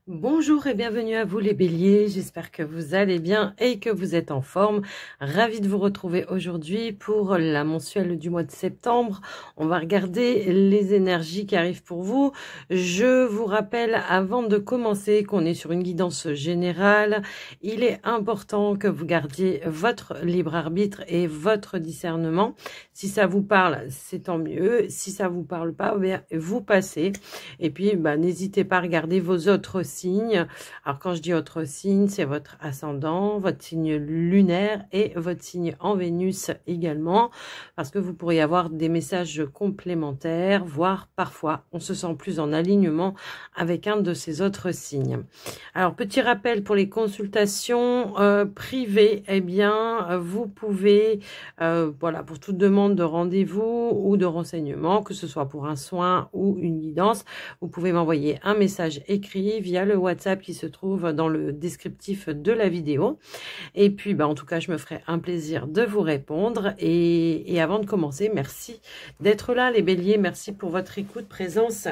Bonjour et bienvenue à vous les béliers, j'espère que vous allez bien et que vous êtes en forme. Ravie de vous retrouver aujourd'hui pour la mensuelle du mois de septembre. On va regarder les énergies qui arrivent pour vous. Je vous rappelle avant de commencer qu'on est sur une guidance générale. Il est important que vous gardiez votre libre arbitre et votre discernement. Si ça vous parle, c'est tant mieux. Si ça vous parle pas, bien, vous passez. Et puis, n'hésitez pas à regarder vos autres signes. Alors, quand je dis autres signes, c'est votre ascendant, votre signe lunaire et votre signe en Vénus également, parce que vous pourriez avoir des messages complémentaires, voire parfois, on se sent plus en alignement avec un de ces autres signes. Alors, petit rappel pour les consultations privées, eh bien, vous pouvez, voilà, pour toute demande de rendez-vous ou de renseignement, que ce soit pour un soin ou une guidance, vous pouvez m'envoyer un message écrit via le WhatsApp qui se trouve dans le descriptif de la vidéo. Et puis, en tout cas, je me ferai un plaisir de vous répondre. Et avant de commencer, merci d'être là, les béliers. Merci pour votre écoute, présence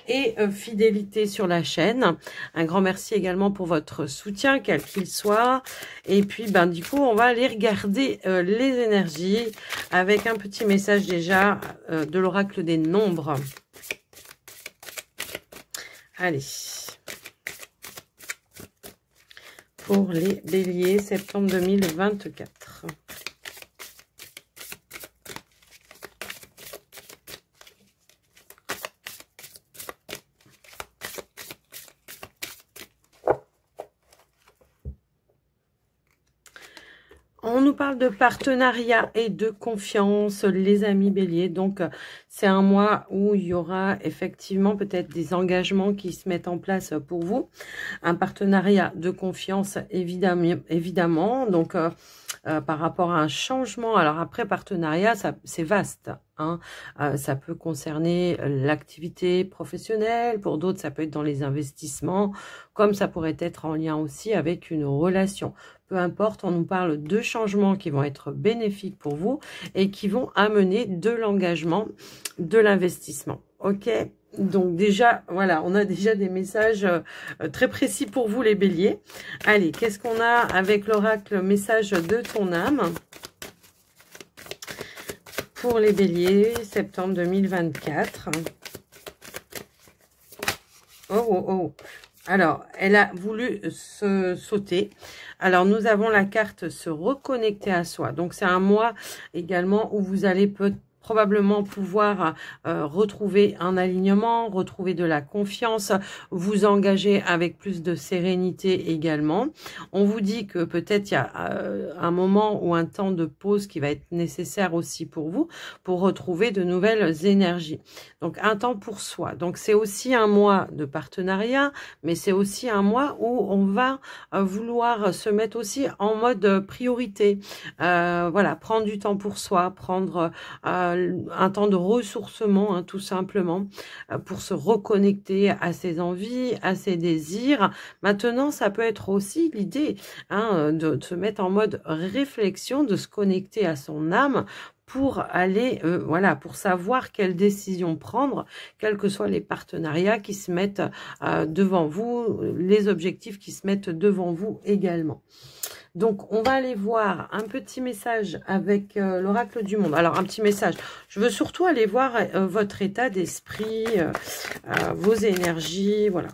et fidélité sur la chaîne. Un grand merci également pour votre soutien, quel qu'il soit. Et puis, du coup, on va aller regarder les énergies avec un petit message déjà de l'oracle des nombres. Allez, pour les béliers, septembre 2024. On nous parle de partenariat et de confiance, les amis béliers. Donc, c'est un mois où il y aura effectivement peut-être des engagements qui se mettent en place pour vous. Un partenariat de confiance, évidemment. Donc, par rapport à un changement. Alors après, partenariat, c'est vaste. Ça peut concerner l'activité professionnelle. Pour d'autres, ça peut être dans les investissements. Comme ça pourrait être en lien aussi avec une relation. Peu importe, on nous parle de changements qui vont être bénéfiques pour vous et qui vont amener de l'engagement, de l'investissement. Ok ? Donc déjà, voilà, on a déjà des messages très précis pour vous les béliers. Allez, qu'est-ce qu'on a avec l'oracle message de ton âme pour les béliers, septembre 2024. Oh. Alors, elle a voulu se sauter. Alors, nous avons la carte se reconnecter à soi. Donc, c'est un mois également où vous allez probablement pouvoir retrouver un alignement, retrouver de la confiance, vous engager avec plus de sérénité également. On vous dit que peut-être il y a un moment ou un temps de pause qui va être nécessaire aussi pour vous, pour retrouver de nouvelles énergies. Donc un temps pour soi. Donc c'est aussi un mois de partenariat, mais c'est aussi un mois où on va vouloir se mettre aussi en mode priorité. Voilà, prendre du temps pour soi, prendre un temps de ressourcement, tout simplement, pour se reconnecter à ses envies, à ses désirs. Maintenant, ça peut être aussi l'idée de se mettre en mode réflexion, de se connecter à son âme pour aller, voilà, pour savoir quelle décision prendre, quels que soient les partenariats qui se mettent devant vous, les objectifs qui se mettent devant vous également. Donc, on va aller voir un petit message avec l'oracle du monde. Alors, un petit message. Je veux surtout aller voir votre état d'esprit, vos énergies, voilà.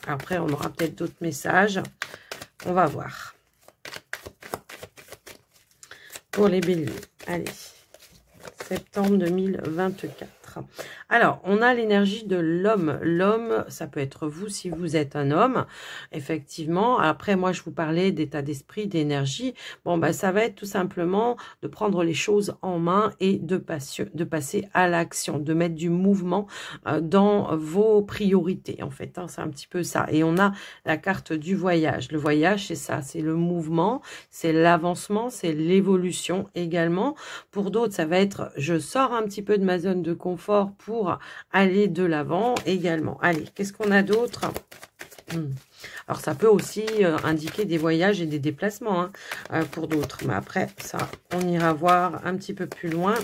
Après, on aura peut-être d'autres messages. On va voir. Pour les béliers. Allez. Septembre 2024. Alors, on a l'énergie de l'homme. L'homme, ça peut être vous si vous êtes un homme, effectivement. Après, moi, je vous parlais d'état d'esprit, d'énergie. Bon, ça va être tout simplement de prendre les choses en main et de passer à l'action, de mettre du mouvement dans vos priorités, en fait. C'est un petit peu ça. Et on a la carte du voyage. Le voyage, c'est ça, c'est le mouvement, c'est l'avancement, c'est l'évolution également. Pour d'autres, ça va être, je sors un petit peu de ma zone de confort pour aller de l'avant également. Allez, qu'est-ce qu'on a d'autre? Alors, ça peut aussi indiquer des voyages et des déplacements pour d'autres. Mais après, ça, on ira voir un petit peu plus loin.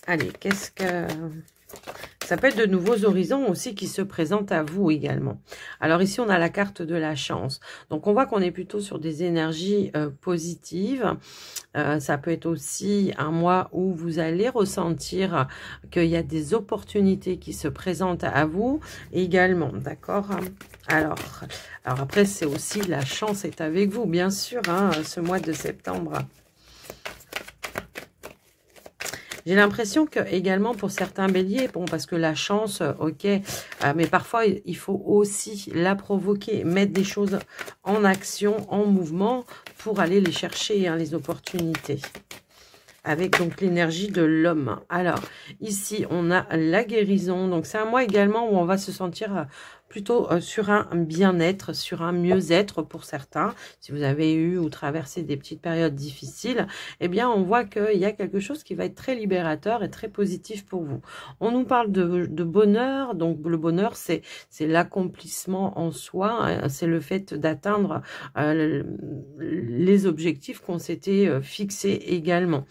Allez, qu'est-ce que Ça peut être de nouveaux horizons aussi qui se présentent à vous également. Alors ici, on a la carte de la chance. Donc, on voit qu'on est plutôt sur des énergies positives. Ça peut être aussi un mois où vous allez ressentir qu'il y a des opportunités qui se présentent à vous également. D'accord? Alors après, c'est aussi la chance est avec vous, bien sûr, hein, ce mois de septembre. J'ai l'impression que également pour certains béliers, bon, parce que la chance, ok, mais parfois il faut aussi la provoquer, mettre des choses en action, en mouvement pour aller les chercher, hein, les opportunités. Avec donc l'énergie de l'homme. Alors, ici, on a la guérison. Donc, c'est un mois également où on va se sentir plutôt sur un bien-être, sur un mieux-être pour certains. Si vous avez eu ou traversé des petites périodes difficiles, eh bien, on voit qu'il y a quelque chose qui va être très libérateur et très positif pour vous. On nous parle de bonheur. Donc, le bonheur, c'est l'accomplissement en soi. Hein, c'est le fait d'atteindre les objectifs qu'on s'était fixés également.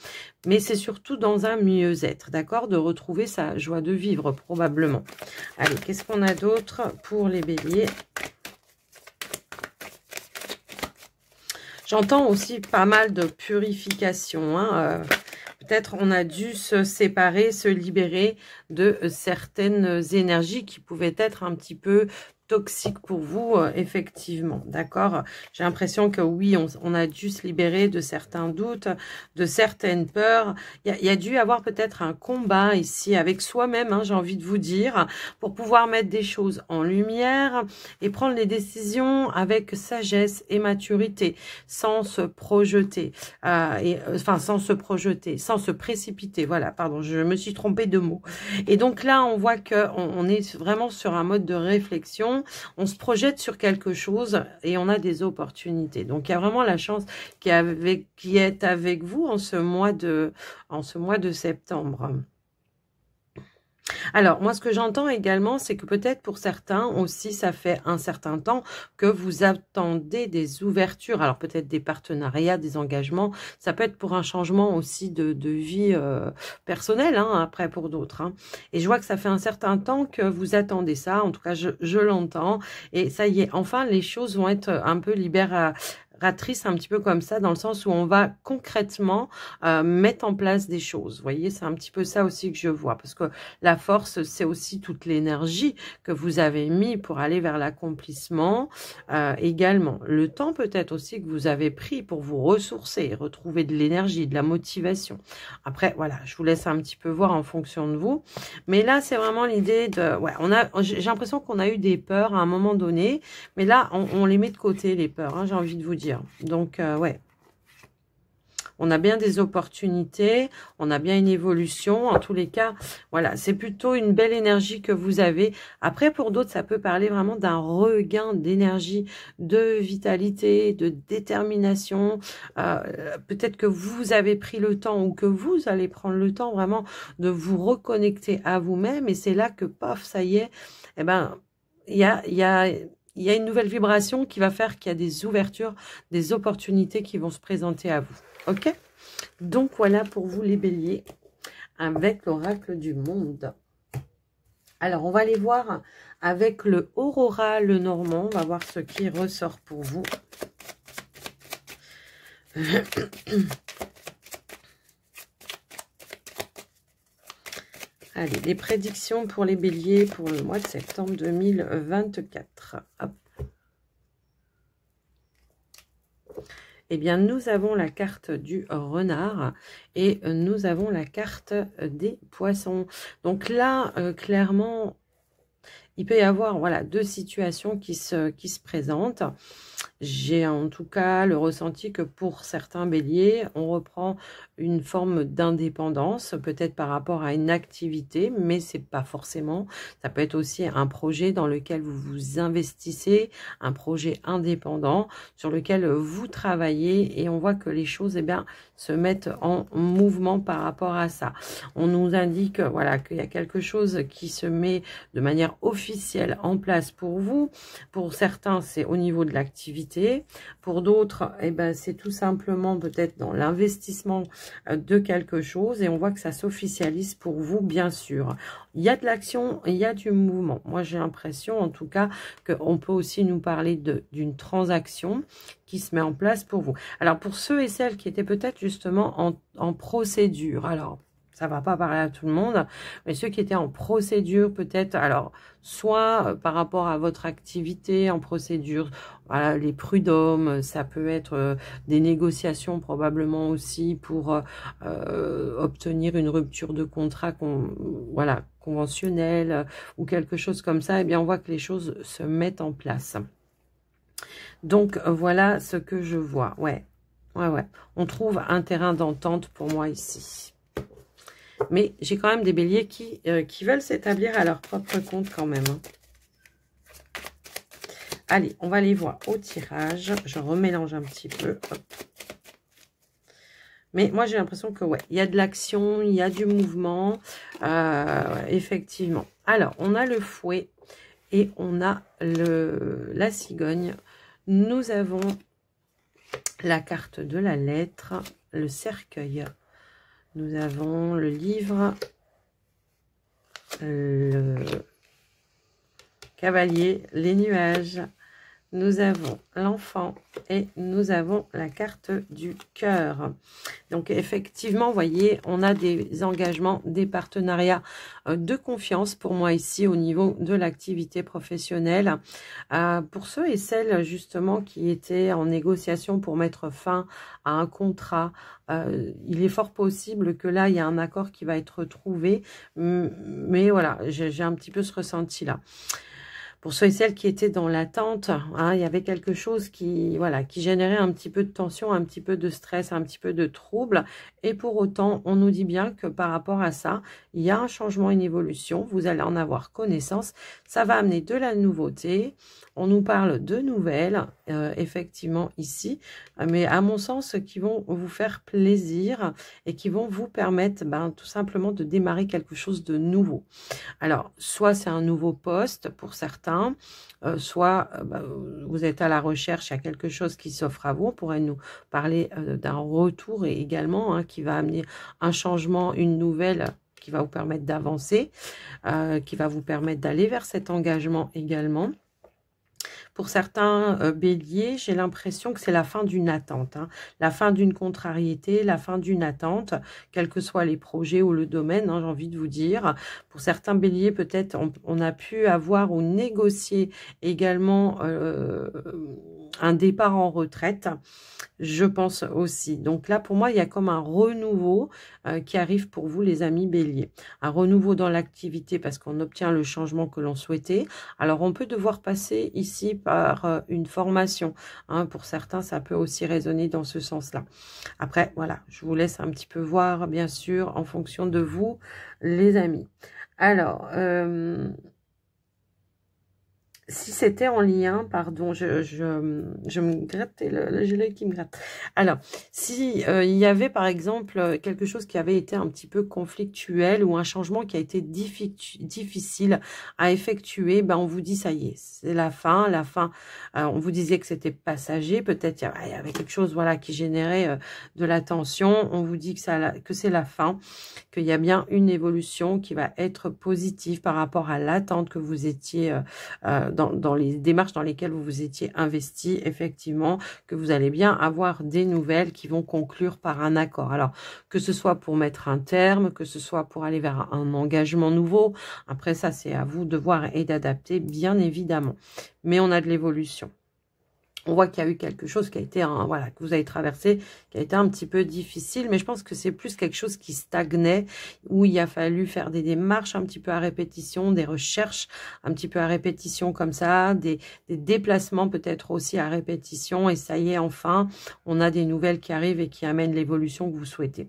Mais c'est surtout dans un mieux-être, d'accord? De retrouver sa joie de vivre, probablement. Allez, qu'est-ce qu'on a d'autre pour les béliers? J'entends aussi pas mal de purification, hein, peut-être on a dû se séparer, se libérer de certaines énergies qui pouvaient être un petit peu toxiques pour vous, effectivement, d'accord? J'ai l'impression que oui, on a dû se libérer de certains doutes, de certaines peurs. Il y a dû avoir peut-être un combat ici avec soi-même, hein, j'ai envie de vous dire, pour pouvoir mettre des choses en lumière et prendre les décisions avec sagesse et maturité, sans se projeter, enfin sans se projeter, sans se précipiter. Voilà, pardon, je me suis trompée de mots. Et donc là, on voit que on est vraiment sur un mode de réflexion. On se projette sur quelque chose et on a des opportunités. Donc, il y a vraiment la chance qui est avec vous en ce mois de septembre. Alors, moi, ce que j'entends également, c'est que peut-être pour certains aussi, ça fait un certain temps que vous attendez des ouvertures. Alors, peut-être des partenariats, des engagements. Ça peut être pour un changement aussi de vie personnelle, hein, après pour d'autres. Hein. Et je vois que ça fait un certain temps que vous attendez ça. En tout cas, je l'entends. Et ça y est, enfin, les choses vont être un peu libératrice un petit peu comme ça, dans le sens où on va concrètement mettre en place des choses. Vous voyez, c'est un petit peu ça aussi que je vois, parce que la force, c'est aussi toute l'énergie que vous avez mis pour aller vers l'accomplissement également. Le temps peut-être aussi que vous avez pris pour vous ressourcer, retrouver de l'énergie, de la motivation. Après, voilà, je vous laisse un petit peu voir en fonction de vous. Mais là, c'est vraiment l'idée de... Ouais, j'ai l'impression qu'on a eu des peurs à un moment donné, mais là, on les met de côté, les peurs, hein, j'ai envie de vous dire. Donc, ouais. On a bien des opportunités, on a bien une évolution. En tous les cas, voilà, c'est plutôt une belle énergie que vous avez. Après, pour d'autres, ça peut parler vraiment d'un regain d'énergie, de vitalité, de détermination. Peut-être que vous avez pris le temps ou que vous allez prendre le temps vraiment de vous reconnecter à vous-même. Et c'est là que, paf, ça y est, eh ben, il y a une nouvelle vibration qui va faire qu'il y a des ouvertures, des opportunités qui vont se présenter à vous. Ok? Donc, voilà pour vous les béliers avec l'oracle du monde. Alors, on va aller voir avec le Aurora le Normand. On va voir ce qui ressort pour vous. Allez, les prédictions pour les béliers pour le mois de septembre 2024. Hop. Eh bien, nous avons la carte du renard et nous avons la carte des poissons. Donc là, clairement, il peut y avoir voilà, deux situations qui se présentent. J'ai en tout cas le ressenti que pour certains béliers, on reprend une forme d'indépendance, peut-être par rapport à une activité, mais c'est pas forcément. Ça peut être aussi un projet dans lequel vous vous investissez, un projet indépendant sur lequel vous travaillez et on voit que les choses se mettent en mouvement par rapport à ça. On nous indique voilà, qu'il y a quelque chose qui se met de manière officielle officiel en place pour vous. Pour certains, c'est au niveau de l'activité. Pour d'autres, eh ben, c'est tout simplement peut-être dans l'investissement de quelque chose. Et on voit que ça s'officialise pour vous, bien sûr. Il y a de l'action, il y a du mouvement. Moi, j'ai l'impression, en tout cas, qu'on peut aussi nous parler d'une transaction qui se met en place pour vous. Alors, pour ceux et celles qui étaient peut-être justement en procédure, alors, ça va pas parler à tout le monde, mais ceux qui étaient en procédure peut-être, alors, soit par rapport à votre activité en procédure, voilà, les prud'hommes, ça peut être des négociations probablement aussi pour obtenir une rupture de contrat voilà, conventionnelle ou quelque chose comme ça, eh bien on voit que les choses se mettent en place. Donc voilà ce que je vois, ouais. On trouve un terrain d'entente pour moi ici. Mais j'ai quand même des béliers qui veulent s'établir à leur propre compte quand même. Hein. Allez, on va les voir au tirage. Je remélange un petit peu. Hop. Mais moi, j'ai l'impression que, ouais, il y a de l'action, il y a du mouvement. Effectivement. Alors, on a le fouet et on a la cigogne. Nous avons la carte de la lettre, le cercueil. Nous avons le livre, le cavalier, les nuages. Nous avons l'enfant et nous avons la carte du cœur. Donc effectivement, vous voyez, on a des engagements, des partenariats de confiance pour moi ici au niveau de l'activité professionnelle. Pour ceux et celles justement qui étaient en négociation pour mettre fin à un contrat, il est fort possible que là, il y a un accord qui va être trouvé. Mais voilà, j'ai un petit peu ce ressenti-là. Pour ceux et celles qui étaient dans l'attente, hein, il y avait quelque chose qui générait un petit peu de tension, un petit peu de stress, un petit peu de trouble. Et pour autant, on nous dit bien que par rapport à ça, il y a un changement, une évolution. Vous allez en avoir connaissance. Ça va amener de la nouveauté. On nous parle de nouvelles, effectivement, ici. Mais à mon sens, qui vont vous faire plaisir et qui vont vous permettre tout simplement de démarrer quelque chose de nouveau. Alors, soit c'est un nouveau poste pour certains, soit vous êtes à la recherche, il y a quelque chose qui s'offre à vous. On pourrait nous parler d'un retour et également qui va amener un changement, une nouvelle qui va vous permettre d'avancer, qui va vous permettre d'aller vers cet engagement également. Pour certains béliers, j'ai l'impression que c'est la fin d'une attente, hein, la fin d'une contrariété, la fin d'une attente, quels que soient les projets ou le domaine, hein, j'ai envie de vous dire. Pour certains béliers, peut-être on a pu avoir ou négocier également un départ en retraite, je pense aussi. Donc là, pour moi, il y a comme un renouveau qui arrive pour vous, les amis béliers. Un renouveau dans l'activité parce qu'on obtient le changement que l'on souhaitait. Alors, on peut devoir passer ici par une formation. Hein. Pour certains, ça peut aussi résonner dans ce sens-là. Après, voilà, je vous laisse un petit peu voir, bien sûr, en fonction de vous, les amis. Alors, si c'était en lien, pardon, je me gratte, j'ai l'œil qui me gratte. Alors, si il y avait par exemple quelque chose qui avait été un petit peu conflictuel ou un changement qui a été difficile à effectuer, on vous dit ça y est, c'est la fin. On vous disait que c'était passager, peut-être il y avait quelque chose qui générait de la tension. On vous dit que c'est la fin, qu'il y a bien une évolution qui va être positive par rapport à l'attente que vous étiez dans les démarches dans lesquelles vous vous étiez investi, effectivement, que vous allez bien avoir des nouvelles qui vont conclure par un accord. Alors, que ce soit pour mettre un terme, que ce soit pour aller vers un engagement nouveau, après ça, c'est à vous de voir et d'adapter, bien évidemment. Mais on a de l'évolution. On voit qu'il y a eu quelque chose qui a été, que vous avez traversé, qui a été un petit peu difficile, mais je pense que c'est plus quelque chose qui stagnait, où il a fallu faire des démarches un petit peu à répétition, des recherches un petit peu à répétition comme ça, des déplacements peut-être aussi à répétition, et ça y est, enfin, on a des nouvelles qui arrivent et qui amènent l'évolution que vous souhaitez.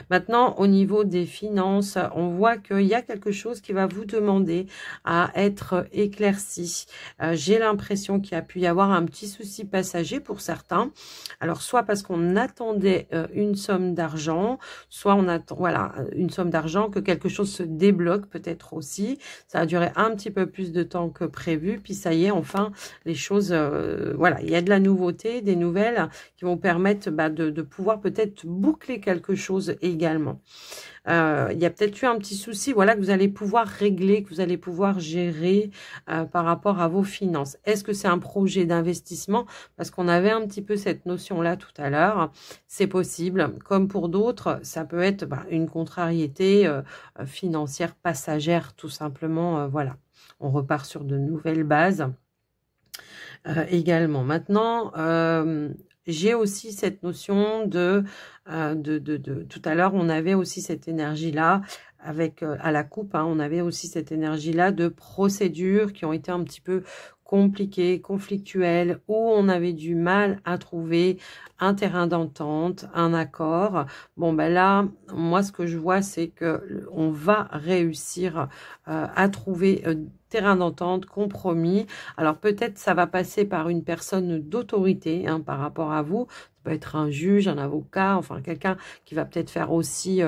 Maintenant, au niveau des finances, on voit qu'il y a quelque chose qui va vous demander à être éclairci. J'ai l'impression qu'il y a pu y avoir un petit souci souci passager pour certains. Alors, soit parce qu'on attendait une somme d'argent, soit on attend, voilà, une somme d'argent, que quelque chose se débloque peut-être aussi. Ça a duré un petit peu plus de temps que prévu, puis ça y est, enfin, les choses, voilà, il y a de la nouveauté, des nouvelles qui vont permettre de pouvoir peut-être boucler quelque chose également. Il y a peut-être eu un petit souci, voilà, que vous allez pouvoir régler, que vous allez pouvoir gérer par rapport à vos finances. Est-ce que c'est un projet d'investissement? Parce qu'on avait un petit peu cette notion-là tout à l'heure. C'est possible. Comme pour d'autres, ça peut être une contrariété financière passagère, tout simplement. Voilà, on repart sur de nouvelles bases également. Maintenant, j'ai aussi cette notion tout à l'heure, on avait aussi cette énergie-là avec à la coupe, hein, on avait aussi cette énergie-là de procédures qui ont été un petit peu compliquées, conflictuelles, où on avait du mal à trouver un terrain d'entente, un accord. Bon, ben là, moi, ce que je vois, c'est que on va réussir à trouver terrain d'entente, compromis. Alors peut-être ça va passer par une personne d'autorité hein, par rapport à vous. Ça peut être un juge, un avocat, enfin quelqu'un qui va peut-être faire aussi,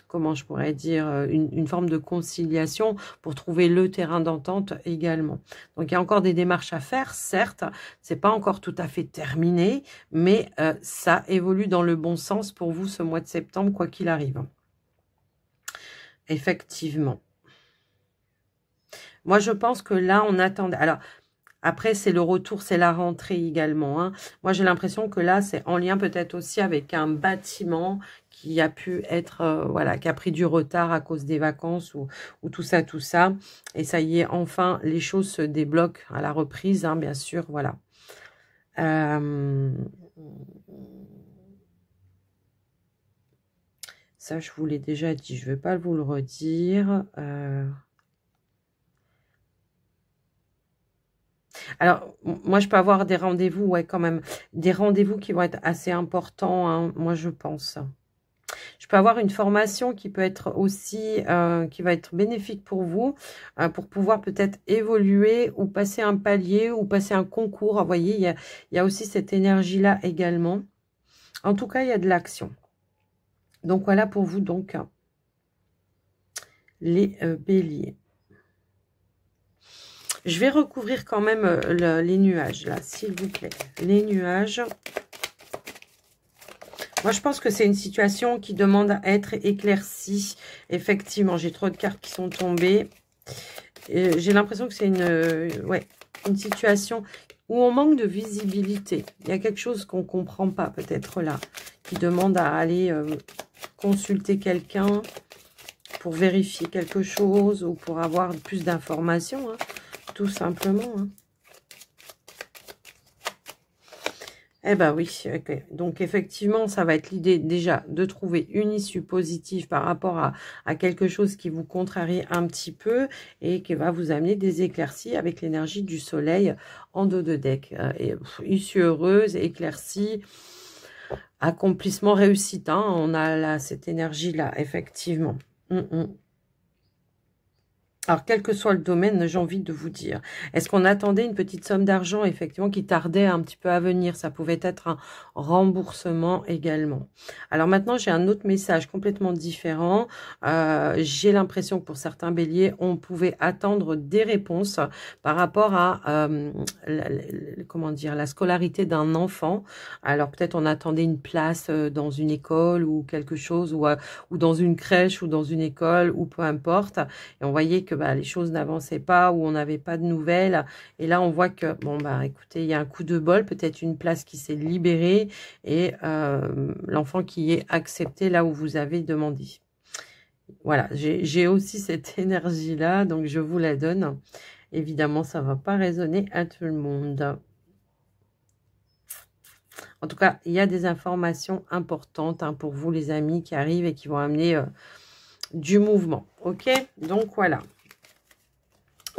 comment je pourrais dire, une forme de conciliation pour trouver le terrain d'entente également. Donc il y a encore des démarches à faire, certes, c'est pas encore tout à fait terminé, mais ça évolue dans le bon sens pour vous ce mois de septembre, quoi qu'il arrive. Effectivement. Moi, je pense que là, on attendait. Alors, après, c'est le retour, c'est la rentrée également. Hein. Moi, j'ai l'impression que là, c'est en lien peut-être aussi avec un bâtiment qui a pu être, voilà, qui a pris du retard à cause des vacances ou tout ça, tout ça. Et ça y est, enfin, les choses se débloquent à la reprise, hein, bien sûr, voilà. Ça, je vous l'ai déjà dit, je ne vais pas vous le redire. Alors, moi, je peux avoir des rendez-vous, ouais, quand même. Des rendez-vous qui vont être assez importants, hein, moi, je pense. Je peux avoir une formation qui peut être aussi, qui va être bénéfique pour vous, pour pouvoir peut-être évoluer ou passer un palier ou passer un concours. Vous voyez, il y a aussi cette énergie-là également. En tout cas, il y a de l'action. Donc, voilà pour vous, donc, les béliers. Je vais recouvrir quand même les nuages, là, s'il vous plaît. Les nuages. Moi, je pense que c'est une situation qui demande à être éclaircie. Effectivement, j'ai trop de cartes qui sont tombées. J'ai l'impression que c'est une situation où on manque de visibilité. Il y a quelque chose qu'on ne comprend pas, peut-être là, qui demande à aller consulter quelqu'un pour vérifier quelque chose ou pour avoir plus d'informations, hein. Tout simplement. Hein. Eh ben oui, okay. Donc effectivement, ça va être l'idée déjà de trouver une issue positive par rapport à quelque chose qui vous contrarie un petit peu et qui va vous amener des éclaircies avec l'énergie du soleil en dos de deck. Issue heureuse, éclaircie, accomplissement, réussite. Hein. On a là cette énergie-là, effectivement. Alors, quel que soit le domaine, j'ai envie de vous dire. Est-ce qu'on attendait une petite somme d'argent, effectivement, qui tardait un petit peu à venir? Ça pouvait être un remboursement également. Alors maintenant, j'ai un autre message complètement différent. J'ai l'impression que pour certains béliers, on pouvait attendre des réponses par rapport à, comment dire, la scolarité d'un enfant. Alors, peut-être on attendait une place dans une école ou quelque chose, ou dans une crèche ou dans une école, ou peu importe. Et on voyait que les choses n'avançaient pas ou on n'avait pas de nouvelles. Et là, on voit que, bon, écoutez, il y a un coup de bol, peut-être une place qui s'est libérée et l'enfant qui est accepté là où vous avez demandé. Voilà, j'ai aussi cette énergie-là, donc je vous la donne. Évidemment, ça ne va pas résonner à tout le monde. En tout cas, il y a des informations importantes hein, pour vous, les amis, qui arrivent et qui vont amener du mouvement. Ok, donc voilà.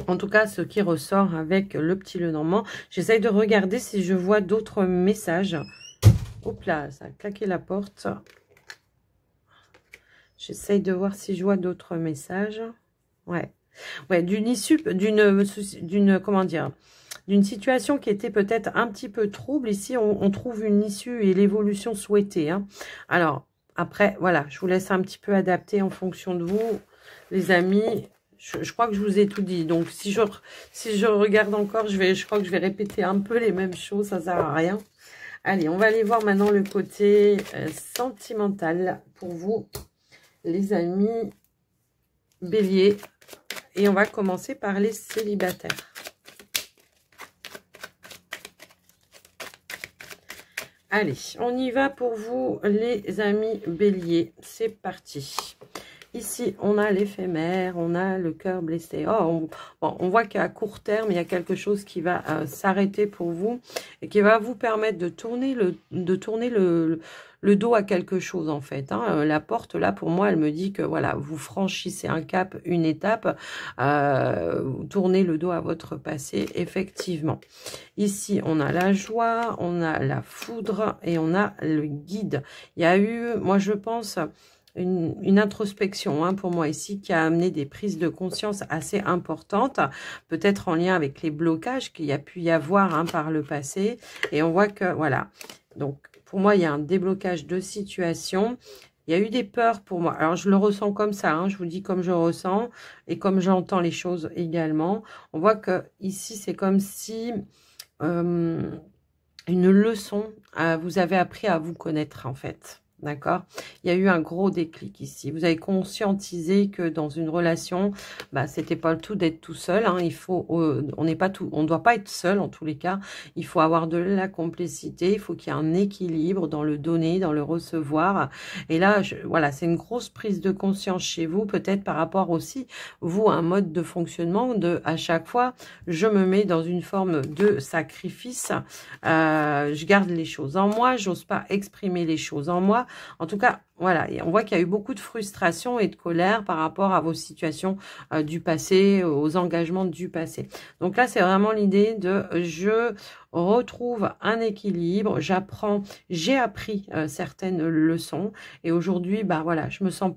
En tout cas, ce qui ressort avec le petit Lenormand. J'essaye de regarder si je vois d'autres messages. Hop là, ça a claqué la porte. J'essaye de voir si je vois d'autres messages. Ouais, d'une issue, comment dire, d'une situation qui était peut-être un petit peu trouble. Ici, on trouve une issue et l'évolution souhaitée. Hein. Alors, après, voilà, je vous laisse un petit peu adapter en fonction de vous, les amis. Je crois que je vous ai tout dit. Donc, si je regarde encore, je crois que je vais répéter un peu les mêmes choses. Ça ne sert à rien. Allez, on va aller voir maintenant le côté sentimental pour vous, les amis Bélier. Et on va commencer par les célibataires. Allez, on y va pour vous, les amis Bélier. C'est parti. Ici, on a l'éphémère, on a le cœur blessé. Oh, on voit qu'à court terme, il y a quelque chose qui va s'arrêter pour vous et qui va vous permettre de tourner le dos à quelque chose, en fait. Hein. La porte, là, pour moi, elle me dit que, voilà, vous franchissez un cap, une étape, vous tournez le dos à votre passé, effectivement. Ici, on a la joie, on a la foudre et on a le guide. Il y a eu, moi, je pense... Une introspection hein, pour moi ici qui a amené des prises de conscience assez importantes, peut-être en lien avec les blocages qu'il y a pu y avoir hein, par le passé. Et on voit que, voilà, donc pour moi, il y a un déblocage de situation. Il y a eu des peurs pour moi. Alors, je le ressens comme ça, hein, je vous dis comme je ressens et comme j'entends les choses également. On voit que ici, c'est comme si... une leçon, vous avez appris à vous connaître en fait. D'accord? Il y a eu un gros déclic ici. Vous avez conscientisé que dans une relation, bah, c'était pas le tout d'être tout seul. Hein. Il faut, on n'est pas tout, on doit pas être seul en tous les cas. Il faut avoir de la complicité. Il faut qu'il y ait un équilibre dans le donner, dans le recevoir. Et là, voilà, c'est une grosse prise de conscience chez vous, peut-être par rapport aussi, vous, à un mode de fonctionnement de, à chaque fois, je me mets dans une forme de sacrifice. Je garde les choses en moi. J'ose pas exprimer les choses en moi. En tout cas, voilà, et on voit qu'il y a eu beaucoup de frustration et de colère par rapport à vos situations du passé, aux engagements du passé. Donc là, c'est vraiment l'idée de je retrouve un équilibre, j'ai appris certaines leçons et aujourd'hui, bah voilà, je me sens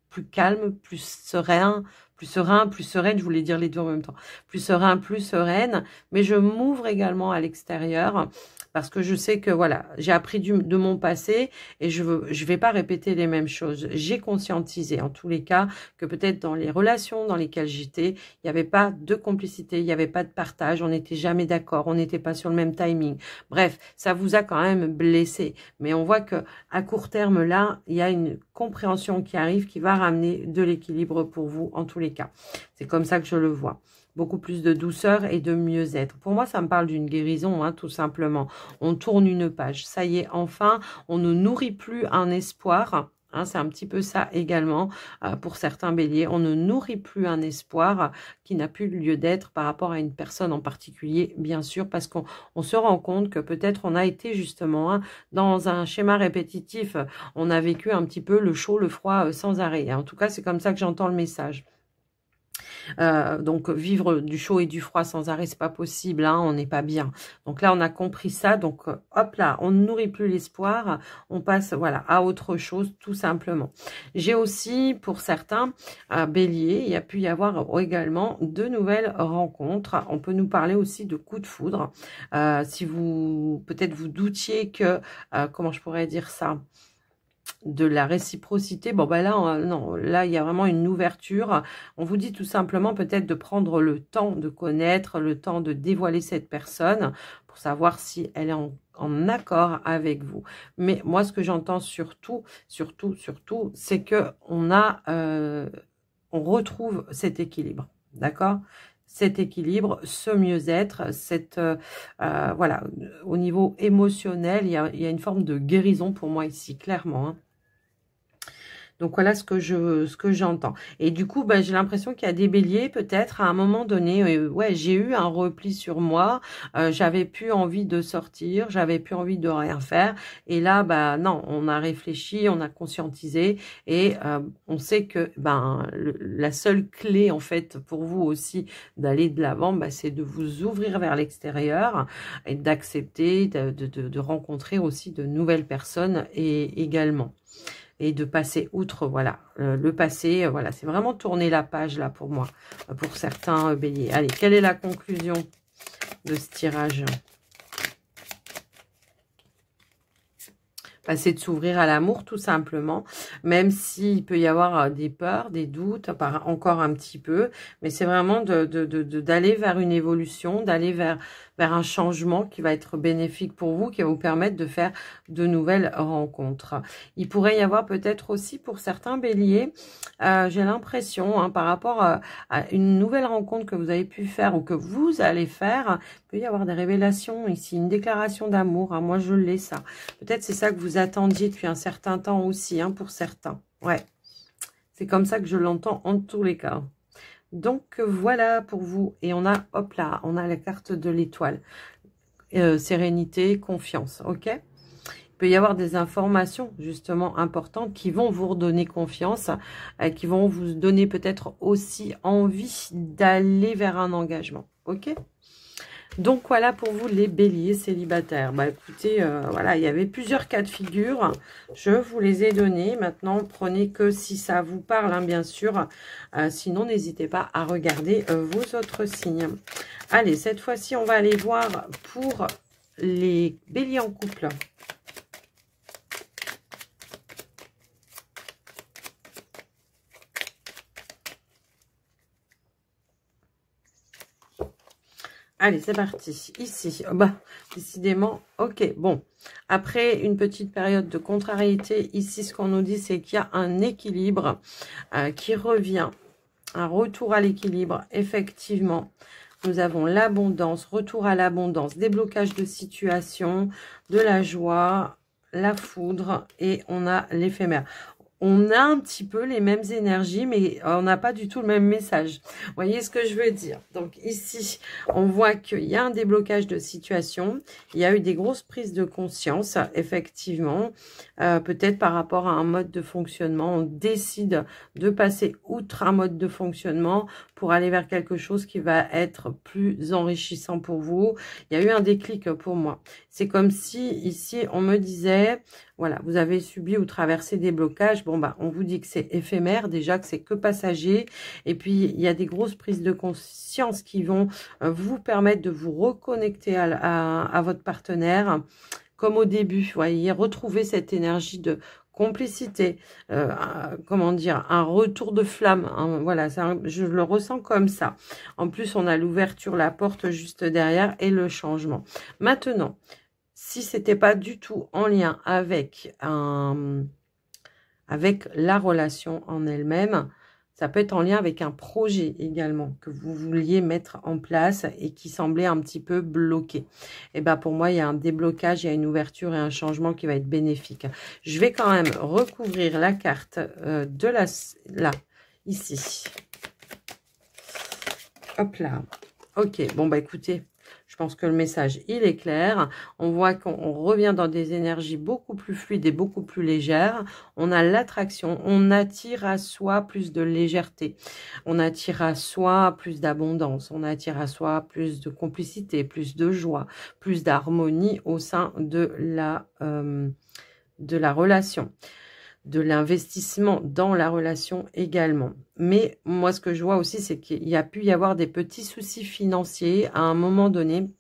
plus calme, plus sereine, je voulais dire les deux en même temps, plus serein, plus sereine, mais je m'ouvre également à l'extérieur parce que je sais que voilà, j'ai appris de mon passé et je vais pas répéter les mêmes choses. J'ai conscientisé en tous les cas que peut-être dans les relations dans lesquelles j'étais, il n'y avait pas de complicité, il n'y avait pas de partage, on n'était jamais d'accord, on n'était pas sur le même timing. Bref, ça vous a quand même blessé, mais on voit que à court terme là, il y a une compréhension qui arrive qui va ramener de l'équilibre pour vous en tous les cas. C'est comme ça que je le vois. Beaucoup plus de douceur et de mieux-être. Pour moi, ça me parle d'une guérison, hein, tout simplement. On tourne une page. Ça y est, enfin, on ne nourrit plus un espoir. Hein, c'est un petit peu ça également pour certains béliers. On ne nourrit plus un espoir qui n'a plus lieu d'être par rapport à une personne en particulier, bien sûr, parce qu'on se rend compte que peut-être on a été justement hein, dans un schéma répétitif. On a vécu un petit peu le chaud, le froid sans arrêt. En tout cas, c'est comme ça que j'entends le message. Donc vivre du chaud et du froid sans arrêt, c'est pas possible, hein, on n'est pas bien. Donc là, on a compris ça. Donc hop là, on ne nourrit plus l'espoir, on passe voilà à autre chose, tout simplement. J'ai aussi, pour certains, Bélier, il y a pu y avoir également de nouvelles rencontres. On peut nous parler aussi de coups de foudre. Si vous, peut-être vous doutiez que, comment je pourrais dire ça, de la réciprocité, bon ben là, non, là il y a vraiment une ouverture. On vous dit tout simplement peut-être de prendre le temps de connaître, le temps de dévoiler cette personne pour savoir si elle est en accord avec vous. Mais moi, ce que j'entends surtout, c'est que on retrouve cet équilibre, d'accord ? Cet équilibre, ce mieux-être, voilà, au niveau émotionnel, il y a une forme de guérison pour moi ici, clairement, hein. Donc voilà ce que j'entends. Et du coup, bah, j'ai l'impression qu'il y a des béliers, peut-être, à un moment donné, ouais, j'ai eu un repli sur moi, j'avais plus envie de sortir, j'avais plus envie de rien faire. Et là, bah non, on a réfléchi, on a conscientisé et on sait que ben la seule clé, en fait, pour vous aussi d'aller de l'avant, bah, c'est de vous ouvrir vers l'extérieur et d'accepter de rencontrer aussi de nouvelles personnes et également. Et de passer outre, voilà, le passé, voilà, c'est vraiment tourner la page, là, pour moi, pour certains béliers. Allez, quelle est la conclusion de ce tirage? C'est de s'ouvrir à l'amour, tout simplement, même s'il peut y avoir des peurs, des doutes, encore un petit peu, mais c'est vraiment d'aller vers une évolution, d'aller vers un changement qui va être bénéfique pour vous, qui va vous permettre de faire de nouvelles rencontres. Il pourrait y avoir peut-être aussi pour certains béliers, j'ai l'impression, hein, par rapport à une nouvelle rencontre que vous avez pu faire ou que vous allez faire, il peut y avoir des révélations ici, une déclaration d'amour, hein, moi je l'ai ça. Peut-être c'est ça que vous attendiez depuis un certain temps aussi, hein, pour certains. Ouais, c'est comme ça que je l'entends en tous les cas. Donc voilà pour vous. Et on a, hop là, on a la carte de l'étoile. Sérénité, confiance, ok? Il peut y avoir des informations justement importantes qui vont vous redonner confiance, qui vont vous donner peut-être aussi envie d'aller vers un engagement, ok? Donc voilà pour vous les béliers célibataires. Écoutez, voilà, il y avait plusieurs cas de figure. Je vous les ai donnés. Maintenant, prenez que si ça vous parle, hein, bien sûr. Sinon, n'hésitez pas à regarder vos autres signes. Allez, cette fois-ci, on va aller voir pour les béliers en couple. Allez, c'est parti. Ici, décidément, ok, bon. Après une petite période de contrariété, ici, ce qu'on nous dit, c'est qu'il y a un équilibre qui revient. Un retour à l'équilibre, effectivement. Nous avons l'abondance, retour à l'abondance, déblocage de situation, de la joie, la foudre et on a l'éphémère. On a un petit peu les mêmes énergies, mais on n'a pas du tout le même message. Vous voyez ce que je veux dire? Donc ici, on voit qu'il y a un déblocage de situation. Il y a eu des grosses prises de conscience, effectivement. Peut-être par rapport à un mode de fonctionnement. On décide de passer outre un mode de fonctionnement pour aller vers quelque chose qui va être plus enrichissant pour vous. Il y a eu un déclic pour moi. C'est comme si ici, on me disait... Voilà, vous avez subi ou traversé des blocages. Bon, on vous dit que c'est éphémère, déjà que c'est que passager. Et puis, il y a des grosses prises de conscience qui vont vous permettre de vous reconnecter à votre partenaire. Comme au début, vous voyez, retrouver cette énergie de complicité, comment dire, un retour de flamme. Hein, voilà, je le ressens comme ça. En plus, on a l'ouverture, la porte juste derrière et le changement. Maintenant... Si c'était pas du tout en lien avec la relation en elle-même, ça peut être en lien avec un projet également que vous vouliez mettre en place et qui semblait un petit peu bloqué. Et pour moi, il y a un déblocage, il y a une ouverture et un changement qui va être bénéfique. Je vais quand même recouvrir la carte là, ici. Hop là. Ok, bon écoutez. Je pense que le message, il est clair. On voit qu'on revient dans des énergies beaucoup plus fluides et beaucoup plus légères. On a l'attraction. On attire à soi plus de légèreté. On attire à soi plus d'abondance. On attire à soi plus de complicité, plus de joie, plus d'harmonie au sein de la relation. De l'investissement dans la relation également. Mais moi, ce que je vois aussi, c'est qu'il y a pu y avoir des petits soucis financiers à un moment donné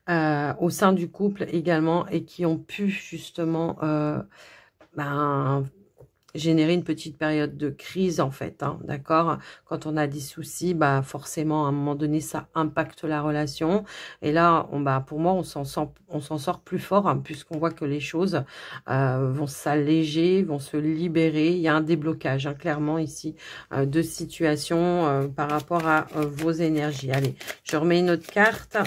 au sein du couple également et qui ont pu justement générer une petite période de crise en fait, hein, d'accord? Quand on a des soucis, forcément à un moment donné ça impacte la relation et là pour moi on s'en sort plus fort, hein, puisqu'on voit que les choses vont s'alléger, vont se libérer. Il y a un déblocage, hein, clairement ici de situation par rapport à vos énergies. Allez, je remets une autre carte.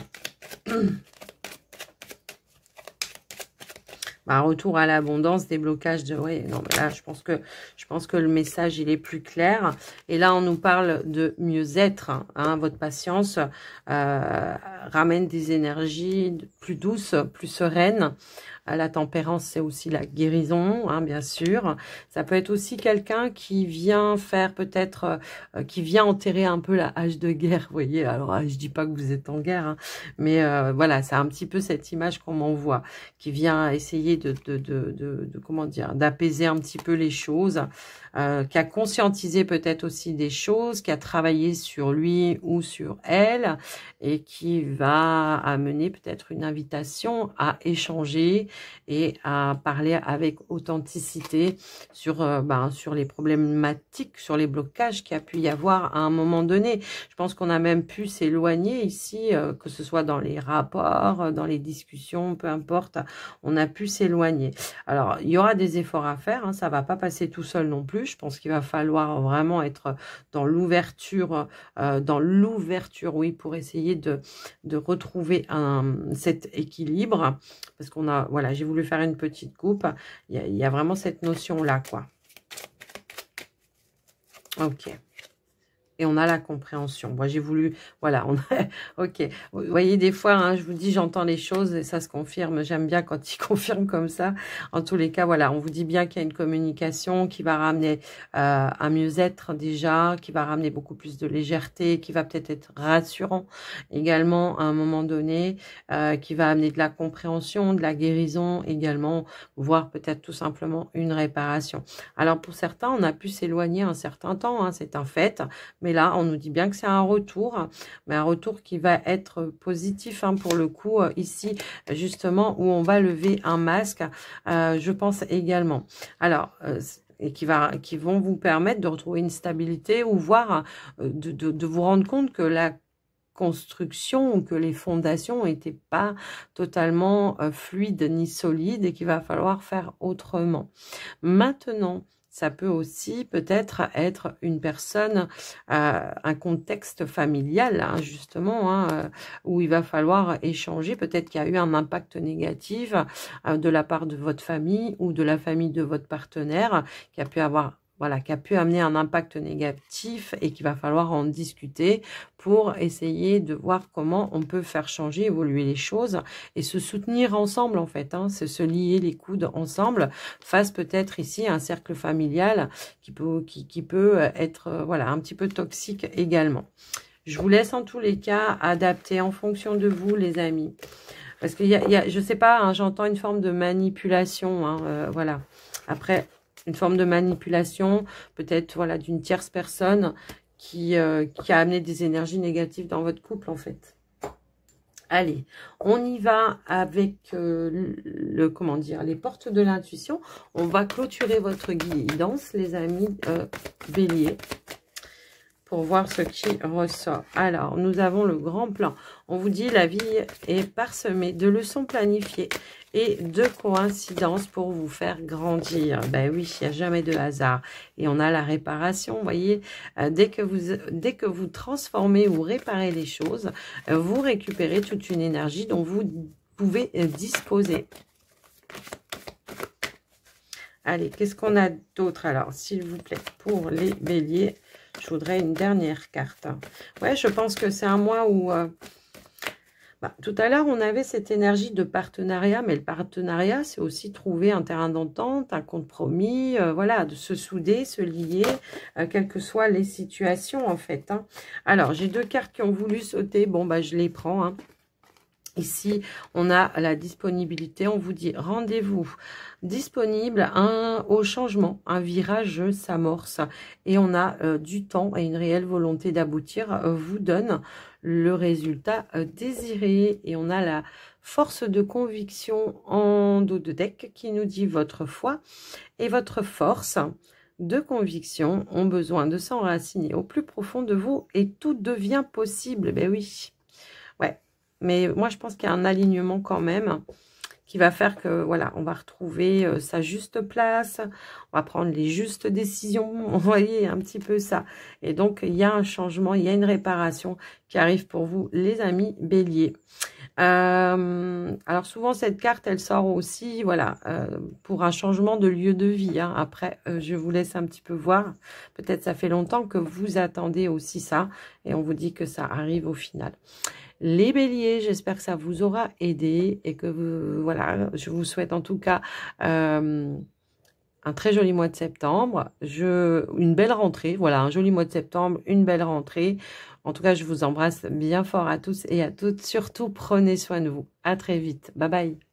Retour à l'abondance, déblocage de... Ouais, non, là, je pense que le message, il est plus clair. Et là, on nous parle de mieux-être. Hein, votre patience ramène des énergies plus douces, plus sereines. La tempérance, c'est aussi la guérison, hein, bien sûr. Ça peut être aussi quelqu'un qui vient faire peut-être, qui vient enterrer un peu la hache de guerre, vous voyez. Alors, je dis pas que vous êtes en guerre, hein, mais voilà, c'est un petit peu cette image qu'on m'envoie, qui vient essayer comment dire, d'apaiser un petit peu les choses. qui a conscientisé peut-être aussi des choses, qui a travaillé sur lui ou sur elle, et qui va amener peut-être une invitation à échanger et à parler avec authenticité sur, sur les problématiques, sur les blocages qu'il y a pu y avoir à un moment donné. Je pense qu'on a même pu s'éloigner ici, que ce soit dans les rapports, dans les discussions, peu importe, on a pu s'éloigner. Alors, il y aura des efforts à faire, hein, ça va pas passer tout seul non plus. Je pense qu'il va falloir vraiment être dans l'ouverture, oui, pour essayer de retrouver cet équilibre. Parce qu'on a, voilà, j'ai voulu faire une petite coupe. Il y a vraiment cette notion-là, quoi. Ok. Et on a la compréhension. Moi, j'ai voulu... Voilà, on a... Ok. Vous voyez, des fois, hein, je vous dis, j'entends les choses et ça se confirme. J'aime bien quand ils confirment comme ça. En tous les cas, voilà, on vous dit bien qu'il y a une communication qui va ramener un mieux-être déjà, qui va ramener beaucoup plus de légèreté, qui va peut-être être rassurant également à un moment donné, qui va amener de la compréhension, de la guérison également, voire peut-être tout simplement une réparation. Alors, pour certains, on a pu s'éloigner un certain temps, hein, c'est un fait. Mais là, on nous dit bien que c'est un retour, mais un retour qui va être positif, hein, pour le coup, ici, justement, où on va lever un masque, je pense également. Alors, et qui vont vous permettre de retrouver une stabilité ou voire de vous rendre compte que la construction ou que les fondations n'étaient pas totalement fluides ni solides et qu'il va falloir faire autrement. Maintenant, ça peut aussi peut-être être une personne, un contexte familial, hein, justement, hein, où il va falloir échanger. Peut-être qu'il y a eu un impact négatif de la part de votre famille ou de la famille de votre partenaire qui a pu avoir... Voilà, qui a pu amener un impact négatif et qu'il va falloir en discuter pour essayer de voir comment on peut faire changer, évoluer les choses et se soutenir ensemble, en fait, hein, se lier les coudes ensemble face peut-être ici à un cercle familial qui peut être voilà, un petit peu toxique également. Je vous laisse en tous les cas adapter en fonction de vous, les amis. Parce qu'il y a, je sais pas, hein, j'entends une forme de manipulation, hein, voilà. Après... Une forme de manipulation, peut-être voilà, d'une tierce personne qui a amené des énergies négatives dans votre couple, en fait. Allez, on y va avec comment dire, les portes de l'intuition. On va clôturer votre guidance, les amis béliers, pour voir ce qui ressort. Alors, nous avons le grand plan. On vous dit, la vie est parsemée de leçons planifiées et de coïncidences pour vous faire grandir. Ben oui, il n'y a jamais de hasard. Et on a la réparation, vous voyez, dès que vous transformez ou réparez les choses, vous récupérez toute une énergie dont vous pouvez disposer. Allez, qu'est-ce qu'on a d'autre alors, s'il vous plaît, pour les béliers? Je voudrais une dernière carte. Ouais, je pense que c'est un mois où... tout à l'heure, on avait cette énergie de partenariat, mais le partenariat, c'est aussi trouver un terrain d'entente, un compromis, voilà, de se souder, se lier, quelles que soient les situations, en fait. Hein. Alors, j'ai deux cartes qui ont voulu sauter. Bon, je les prends, hein. Ici, on a la disponibilité. On vous dit rendez-vous disponible au changement. Un virage s'amorce. Et on a du temps et une réelle volonté d'aboutir vous donne le résultat désiré. Et on a la force de conviction en dos de deck qui nous dit votre foi et votre force de conviction ont besoin de s'enraciner au plus profond de vous et tout devient possible. Ben oui. Ouais. Mais moi, je pense qu'il y a un alignement quand même qui va faire que, voilà, on va retrouver sa juste place, on va prendre les justes décisions, vous voyez, un petit peu ça. Et donc, il y a un changement, il y a une réparation qui arrive pour vous, les amis béliers. Alors, souvent, cette carte, elle sort aussi, voilà, pour un changement de lieu de vie. Hein. Après, je vous laisse un petit peu voir. Peut-être ça fait longtemps que vous attendez aussi ça, et on vous dit que ça arrive au final. Les béliers, j'espère que ça vous aura aidé et que vous, voilà, je vous souhaite en tout cas un très joli mois de septembre, une belle rentrée, voilà, un joli mois de septembre, une belle rentrée. En tout cas, je vous embrasse bien fort à tous et à toutes. Surtout, prenez soin de vous. À très vite. Bye bye.